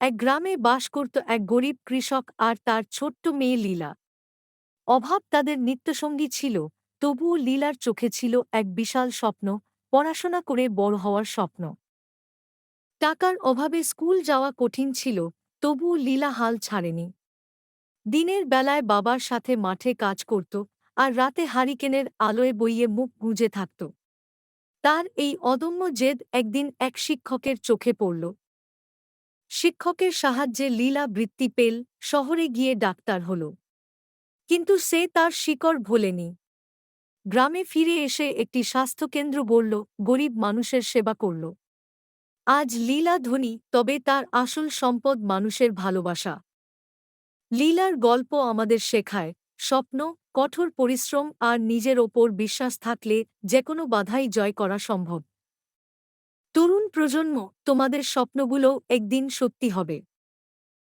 এক গ্রামে বাস করত এক গরিব কৃষক আর তার ছোট্ট মেয়ে লীলা। অভাব তাদের নিত্যসঙ্গী ছিল, তবুও লীলার চোখে ছিল এক বিশাল স্বপ্ন, পড়াশোনা করে বড় হওয়ার স্বপ্ন। টাকার অভাবে স্কুল যাওয়া কঠিন ছিল, তবুও লীলা হাল ছাড়েনি। দিনের বেলায় বাবার সাথে মাঠে কাজ করত, আর রাতে হারিকেনের আলোয় বইয়ে মুখ গুঁজে থাকত। তার এই অদম্য জেদ একদিন এক শিক্ষকের চোখে পড়ল। শিক্ষকের সাহায্যে লীলা বৃত্তি পেল, শহরে গিয়ে ডাক্তার হল। কিন্তু সে তার শিকড় ভোলেনি। গ্রামে ফিরে এসে একটি স্বাস্থ্যকেন্দ্র গড়ল, গরিব মানুষের সেবা করল। আজ লীলা ধনী, তবে তার আসল সম্পদ মানুষের ভালোবাসা। লীলার গল্প আমাদের শেখায়, স্বপ্ন, কঠোর পরিশ্রম আর নিজের ওপর বিশ্বাস থাকলে যেকোনো বাধাই জয় করা সম্ভব। তরুণ প্রজন্ম, তোমাদের স্বপ্নগুলো একদিন সত্যি হবে।